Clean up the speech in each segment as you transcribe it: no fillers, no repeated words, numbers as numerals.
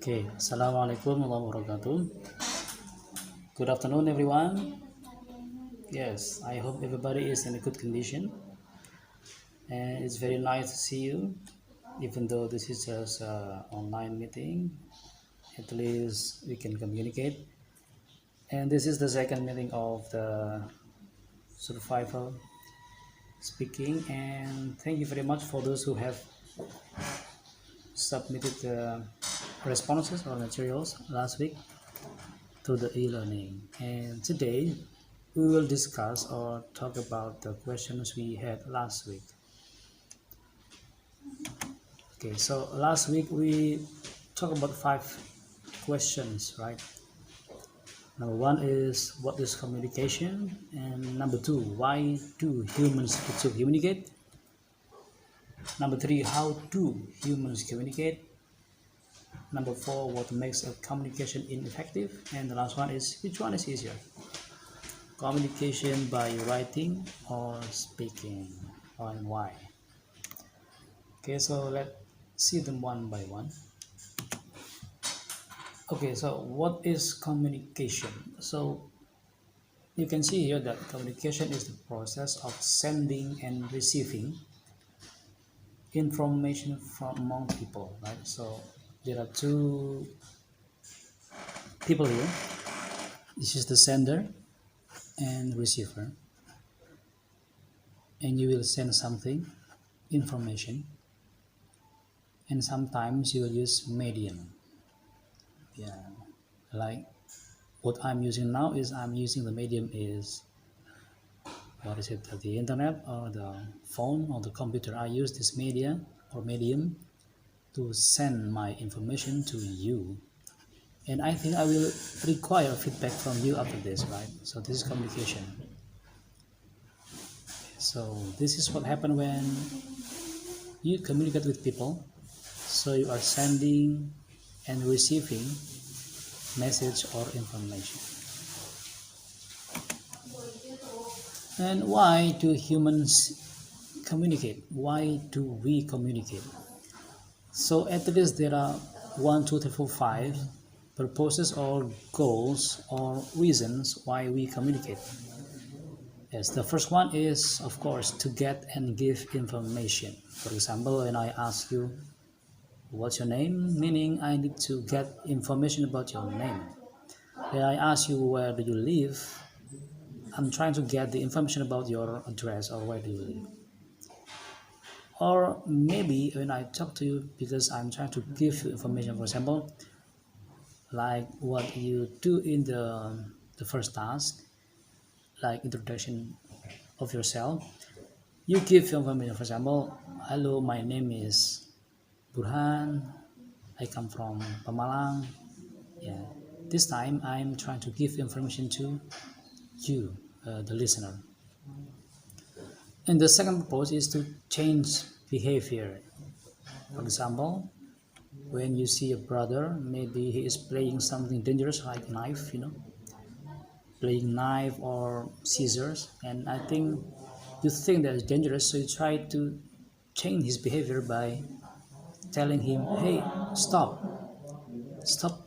Okay, Assalamualaikum warahmatullahi wabarakatuh. Good afternoon, everyone. Yes, I hope everybody is in a good condition, and it's very nice to see you. Even though this is just an online meeting, at least we can communicate. And this is the second meeting of the survival speaking. And thank you very much for those who have submitted the responses or materials last week to the e-learning. And today we will discuss or talk about the questions we had last week. Okay, so last week we talked about 5 questions, right? Number 1 is what is communication, and number 2, why do humans need to communicate? Number 3, how do humans communicate? Number 4, what makes a communication ineffective? And the last one is which one is easier? Communication by writing or speaking, and why? Okay, so let's see them one by one. Okay, so what is communication? So you can see here that communication is the process of sending and receiving information from among people, right? So there are two people here. This is the sender and receiver, and you will send something, information, and sometimes you will use medium. Yeah, like what I'm using now is I'm using the medium is what is it, the internet or the phone or the computer. I use this media or medium to send my information to you, and I think I will require feedback from you after this, right? So this is communication. So this is what happens when you communicate with people. So you are sending and receiving message or information. And why do humans communicate? Why do we communicate? So at least there are 1, 2, 3, 4, 5 purposes or goals or reasons why we communicate. Yes, the first one is, of course, to get and give information. For example, when I ask you, what's your name? Meaning I need to get information about your name. When I ask you, where do you live? I'm trying to get the information about your address or where do you live. Or maybe when I talk to you because I'm trying to give you information, for example, like what you do in the first task, like introduction of yourself. You give information, for example, hello, my name is Burhan, I come from Pemalang. Yeah, this time I'm trying to give information to you, the listener. And the second purpose is to change behavior. For example, when you see a brother, maybe he is playing something dangerous like knife, playing knife or scissors, and I think you think that is dangerous, so you try to change his behavior by telling him, hey, stop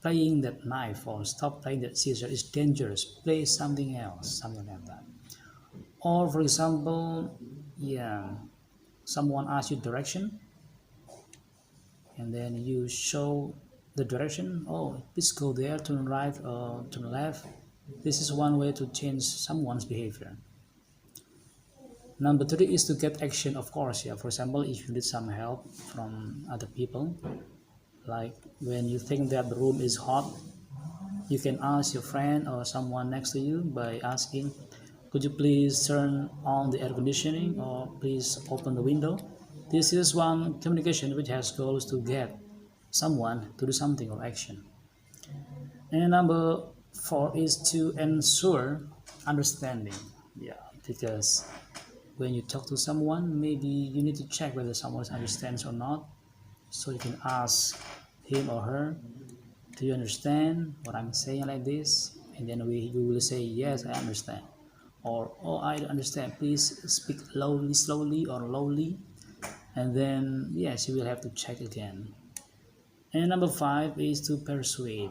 playing that knife or stop playing that scissor, it's dangerous, play something else, something like that. Or for example, yeah, someone asks you direction and then you show the direction, oh, please go there, turn right or turn left. This is one way to change someone's behavior. Number 3 is to get action, of course. Yeah, for example, if you need some help from other people, like when you think that the room is hot, you can ask your friend or someone next to you by asking, could you please turn on the air conditioning or please open the window? This is one communication which has goals to get someone to do something or action. And number 4 is to ensure understanding. Yeah, because when you talk to someone, maybe you need to check whether someone understands or not. So you can ask him or her, do you understand what I'm saying like this? And then you will say, yes, I understand. Or, oh, I don't understand. Please speak slowly or lowly. And then, yes, you will have to check again. And number 5 is to persuade.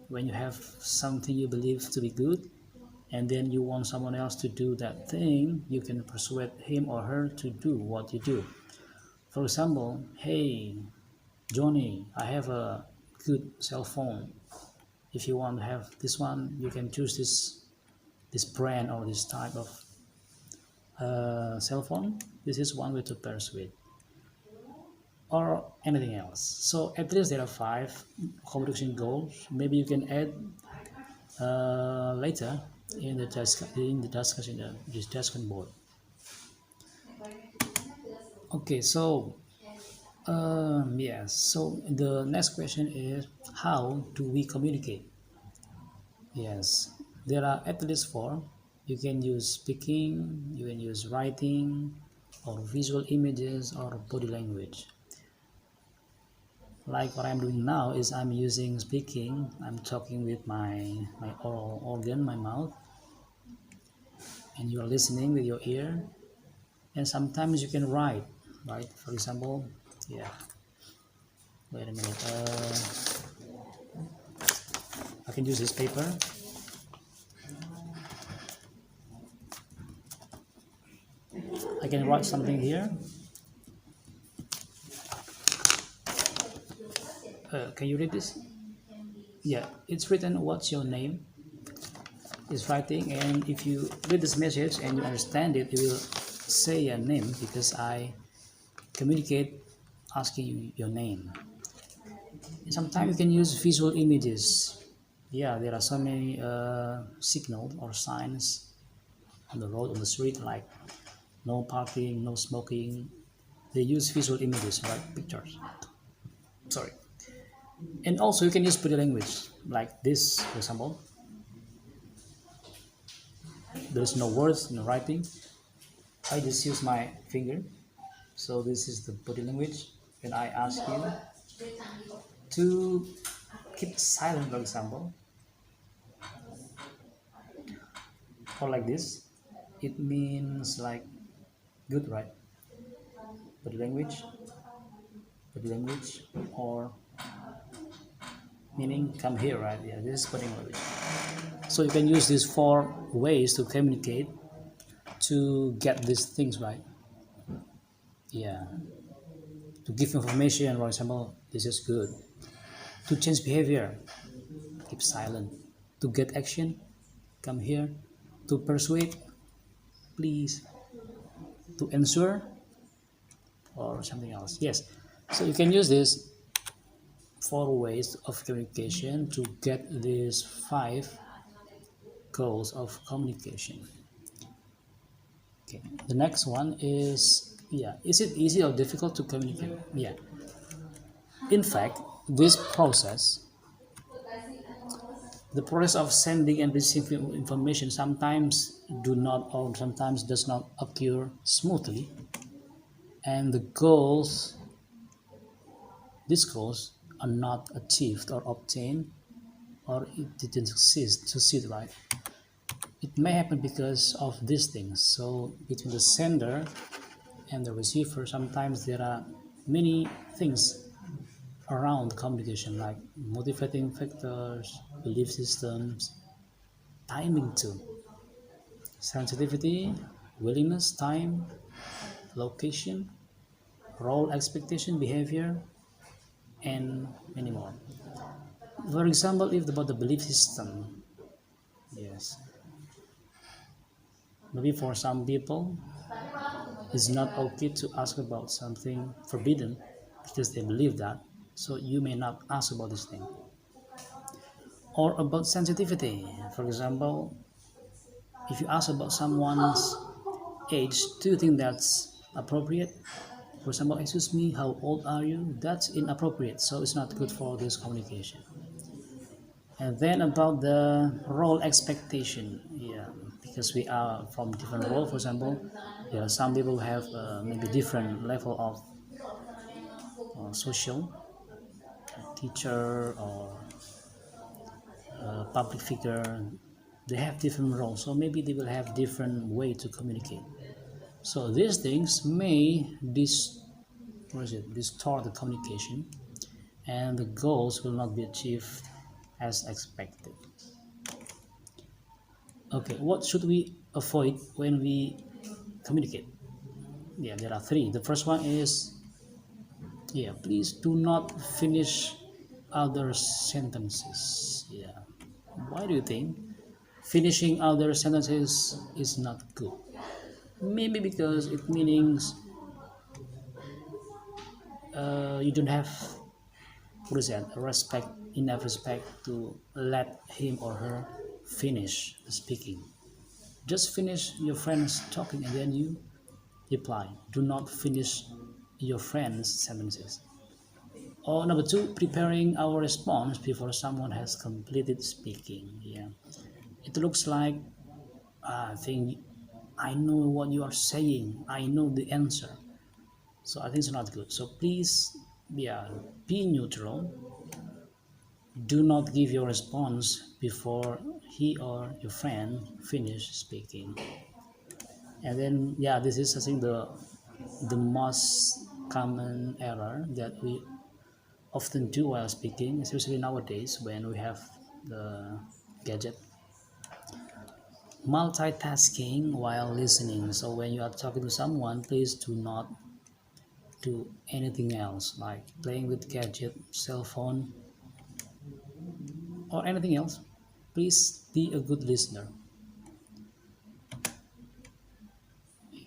When you have something you believe to be good, and then you want someone else to do that thing, you can persuade him or her to do what you do. For example, hey, Johnny, I have a good cell phone. If you want to have this one, you can choose this brand or this type of cell phone. This is one way to persuade, or anything else. So at least there are 5 communication goals. Maybe you can add later in the discussion board. Okay, so yes. So the next question is, how do we communicate? Yes, there are at least 4. You can use speaking, you can use writing, or visual images, or body language. Like what I'm doing now is I'm using speaking. I'm talking with my oral organ, my mouth, and you are listening with your ear. And sometimes you can write, right? For example, yeah. Wait a minute. I can use this paper. I can write something here. Can you read this? Yeah, it's written, what's your name? It's writing, and if you read this message and you understand it, you will say your name, because I communicate asking you your name. Sometimes you can use visual images. Yeah, there are so many signals or signs on the road, on the street, like no parking, no smoking. They use visual images, right? Pictures. Sorry. And also you can use body language, like this, for example. There is no words, no writing. I just use my finger. So this is the body language. When I ask you to keep silent, for example, or like this, it means like good, right? Body language, or meaning come here, right? Yeah, this is body language. So you can use these 4 ways to communicate to get these things right. Yeah, to give information, for example, this is good. To change behavior, keep silent. To get action, come here. To persuade, please. To ensure, or something else. Yes, so you can use these 4 ways of communication to get these 5 goals of communication. Okay, the next one is, yeah, is it easy or difficult to communicate? Yeah, in fact, this process, the process of sending and receiving information, sometimes do not, or sometimes does not occur smoothly, and the goals, these goals are not achieved or obtained, or it didn't succeed, right? It may happen because of these things. So between the sender and the receiver, sometimes there are many things around communication, like motivating factors, belief systems, timing too, sensitivity, willingness, time, location, role expectation, behavior, and many more. For example, if about the belief system, yes, maybe for some people it's not okay to ask about something forbidden because they believe that, so you may not ask about this thing. Or about sensitivity, for example, if you ask about someone's age, do you think that's appropriate? For example, excuse me, how old are you? That's inappropriate, so it's not good for this communication. And then about the role expectation, yeah, because we are from different role. For example, yeah, some people have maybe different level of social, teacher or public figure. They have different roles, so maybe they will have different way to communicate. So these things may distort the communication, and the goals will not be achieved as expected. Okay, what should we avoid when we communicate? Yeah, there are three. The first one is, yeah, please do not finish other sentences. Yeah, why do you think finishing other sentences is not good? Maybe because it means you don't have, what is that, respect, enough respect to let him or her finish speaking. Just finish your friend's talking and then you reply. Do not finish your friend's sentences. Or number two, preparing our response before someone has completed speaking. Yeah, it looks like, I think I know what you are saying. I know the answer. So I think it's not good. So please, yeah, be neutral. Do not give your response before he or your friend finish speaking. And then, yeah, this is, I think, the most common error that we often do while speaking, especially nowadays when we have the gadget. Multitasking while listening. So when you are talking to someone, please do not do anything else like playing with gadget, cell phone, or anything else. Please be a good listener.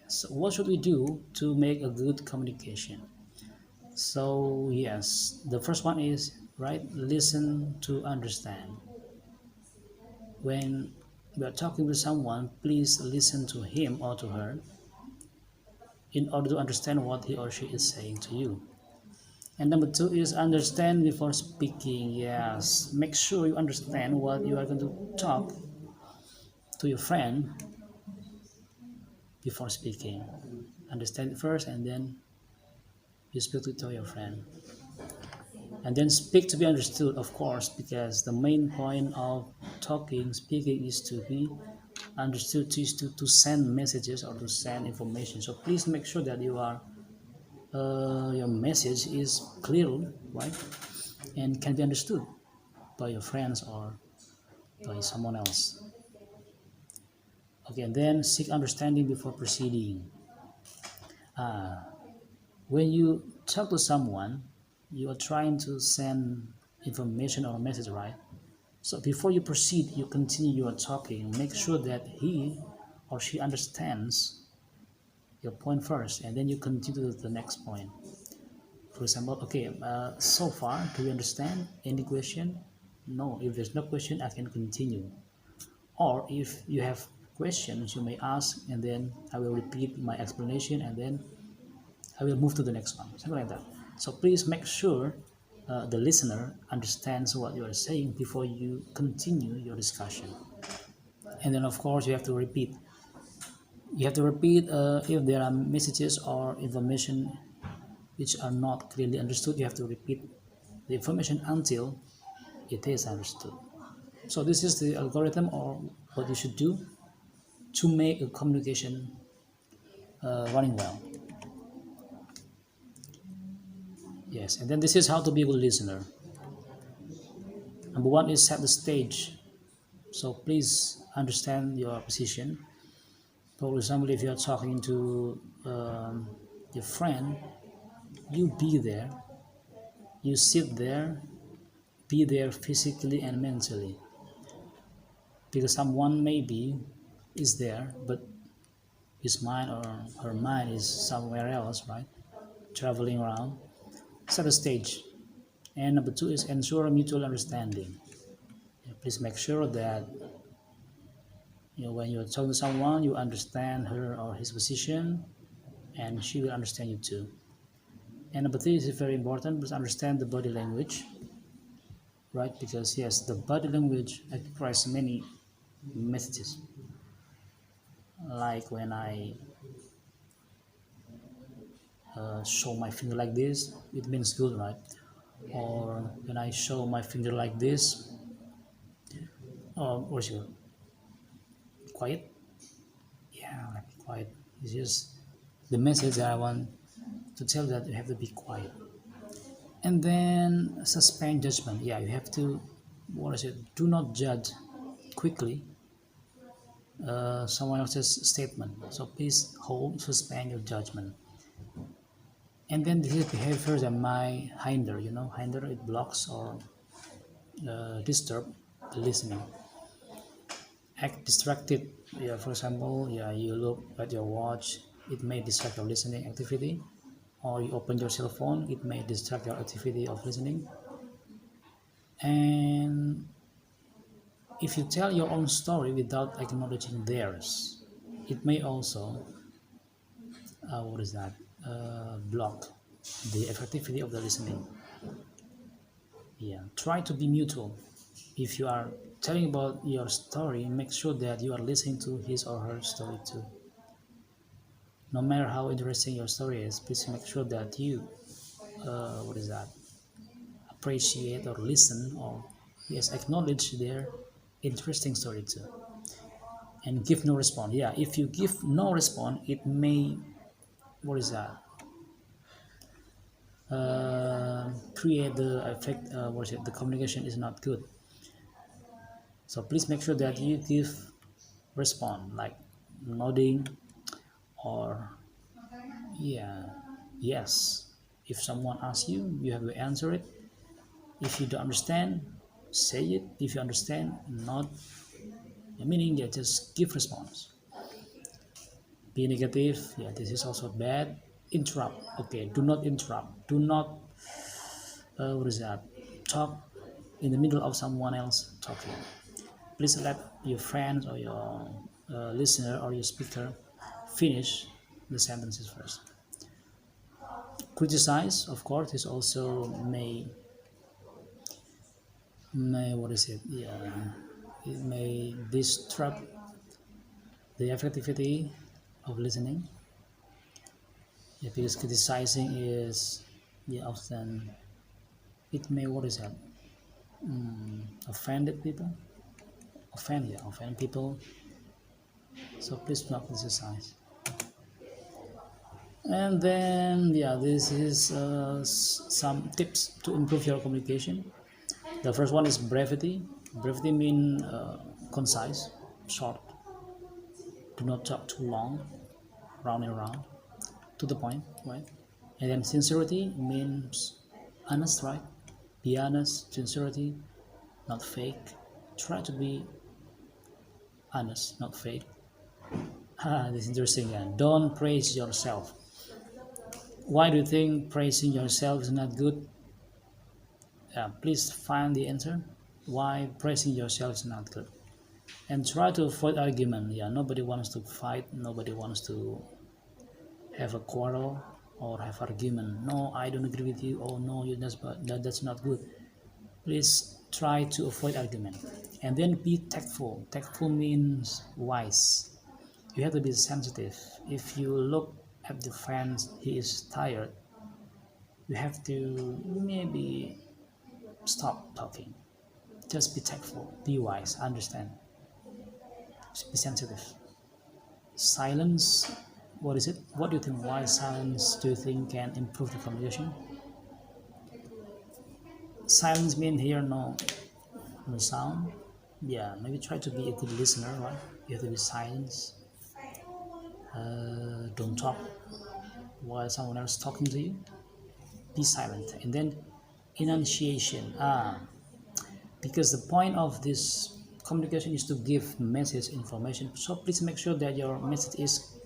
So what should we do to make a good communication? So yes, the first one is, right, listen to understand. When we are talking with someone, please listen to him or to her in order to understand what he or she is saying to you. And number two is understand before speaking. Yes, make sure you understand what you are going to talk to your friend before speaking. Understand it first and then you speak to your friend. And then speak to be understood, of course, because the main point of speaking is to be understood, is to send messages or to send information. So please make sure that your message is clear, right, and can be understood by your friends or by someone else. Okay, and then seek understanding before proceeding. When you talk to someone, you are trying to send information or a message, right? So before you proceed, you continue your talking. Make sure that he or she understands your point first, and then you continue to the next point. For example, okay, so far, do you understand? Any question? No. If there's no question, I can continue. Or if you have questions, you may ask, and then I will repeat my explanation, and then I will move to the next one, something like that. So please make sure the listener understands what you are saying before you continue your discussion. And then, of course, you have to repeat. You have to repeat if there are messages or information which are not clearly understood. You have to repeat the information until it is understood. So this is the algorithm or what you should do to make a communication running well. Yes, and then this is how to be a good listener. Number one is set the stage. So please understand your position. For example, if you are talking to your friend, you be there, you sit there, be there physically and mentally. Because someone maybe is there, but his mind or her mind is somewhere else, right? Traveling around. Set the stage. And number two is ensure mutual understanding. Please make sure that when you're talking to someone, you understand her or his position, and she will understand you too. And number three is very important, but understand the body language, right? Because yes, the body language expresses many messages. Like when I show my finger like this, it means good, right? Or when I show my finger like this, or you quiet? Yeah, like quiet. It's just the message that I want to tell, that you have to be quiet. And then suspend judgment. Yeah, you have to, do not judge quickly someone else's statement. So please suspend your judgment. And then this is behavior that might hinder, it blocks or disturb the listening. Act distracted. Yeah, for example, you look at your watch, it may distract your listening activity, or you open your cell phone, it may distract your activity of listening. And if you tell your own story without acknowledging theirs, it may also block the effectivity of the listening. Yeah, try to be mutual. If you are telling about your story, make sure that you are listening to his or her story too. No matter how interesting your story is, please make sure that you appreciate or listen or acknowledge their interesting story too. And give no response. Yeah, if you give no response, it may create the effect. The communication is not good. So please make sure that you give response, like nodding or yes. If someone asks you, you have to answer it. If you don't understand, say it. If you understand, not meaning, just give response. Be negative. Yeah, this is also bad. Interrupt. Okay, do not interrupt. Do not talk in the middle of someone else talking. Please let your friends or your listener or your speaker finish the sentences first. Criticize, of course, is also may it may disrupt the effectivity of listening. Yeah, because criticizing is often it may offended people, offend people. So please not criticize. And then this is some tips to improve your communication. The first one is brevity. Brevity means concise, short. Do not talk too long, round and round, to the point, right? And then sincerity means honest, right? Be honest, sincerity, not fake. Try to be honest, not fake. This is interesting. Don't praise yourself. Why do you think praising yourself is not good? Please find the answer. Why praising yourself is not good. And try to avoid argument. Nobody wants to fight. Nobody wants to have a quarrel or have argument. No, I don't agree with you. Oh no, that's not good. Please try to avoid argument. And then be tactful. Tactful means wise. You have to be sensitive. If you look at the friend, he is tired, you have to maybe stop talking. Just be tactful, be wise, understand. Be sensitive. Silence, what is it? What do you think? Why silence do you think can improve the communication? Silence means here no sound. Maybe try to be a good listener, right? You have to be silent. Don't talk while someone else talking to you. Be silent. And then enunciation. Because the point of this communication is to give message information. So please make sure that your message is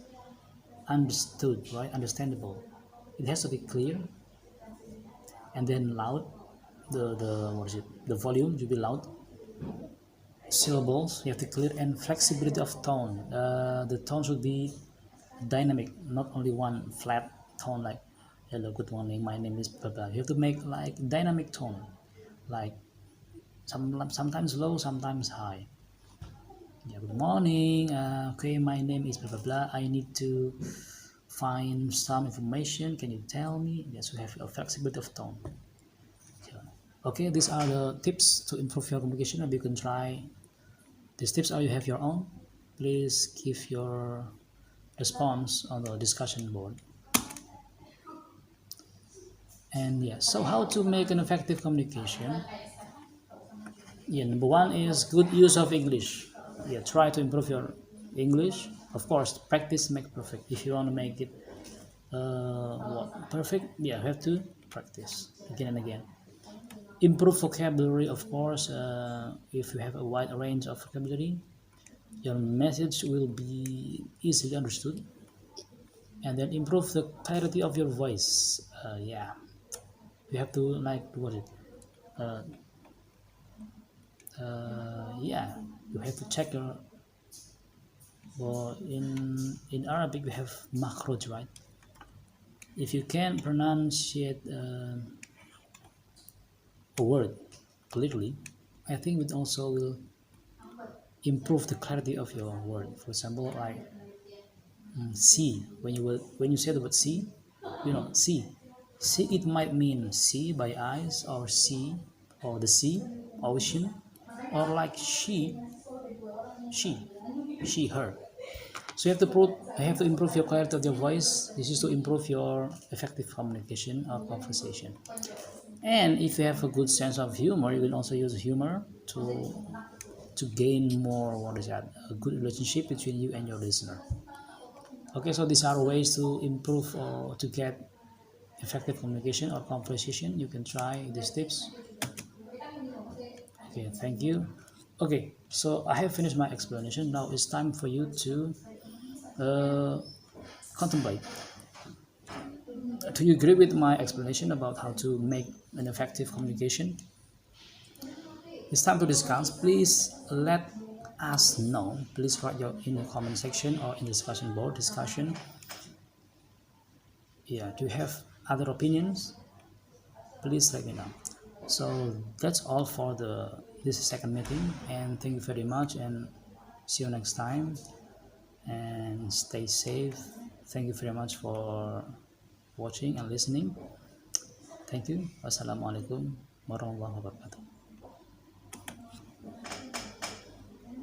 understood, right? Understandable. It has to be clear. And then loud. The volume should be loud. Syllables, you have to clear, and flexibility of tone. The tone should be dynamic, not only one flat tone like hello, good morning, my name is blah blah. You have to make like dynamic tone, like sometimes low, sometimes high. Good morning. Okay, my name is blah blah blah. I need to find some information. Can you tell me? Yes, we have a flexibility of tone. Okay, these are the tips to improve your communication, and you can try these tips, or you have your own. Please give your response on the discussion board. And yeah, so how to make an effective communication? Yeah, number one is good use of English. Yeah, try to improve your English. Of course, practice make perfect. If you want to make it perfect, yeah, you have to practice again and again. Improve vocabulary, of course. If you have a wide range of vocabulary, your message will be easily understood. And then improve the clarity of your voice. Yeah, you have to like what it. Uh, yeah, you have to check your. Well, in Arabic we have makhraj, right? If you can pronunciate a word clearly, I think it also will improve the clarity of your word. For example, like see, when you say the word see, see it might mean see by eyes, or see, or the sea, ocean, or like she she her. So you have to improve your clarity of your voice. This is to improve your effective communication or conversation. And if you have a good sense of humor, you can also use humor to gain more, what is that, a good relationship between you and your listener. Okay, so these are ways to improve or to get effective communication or conversation. You can try these tips. Okay, thank you. Okay, so I have finished my explanation. Now it's time for you to contemplate. Do you agree with my explanation about how to make an effective communication? It's time to discuss. Please let us know. Please write your in the comment section or in the discussion board discussion. Yeah, do you have other opinions? Please let me know. So that's all for the this second meeting, and thank you very much, and see you next time, and stay safe. Thank you very much for watching and listening. Thank you. Wassalamualaikum warahmatullahi wabarakatuh.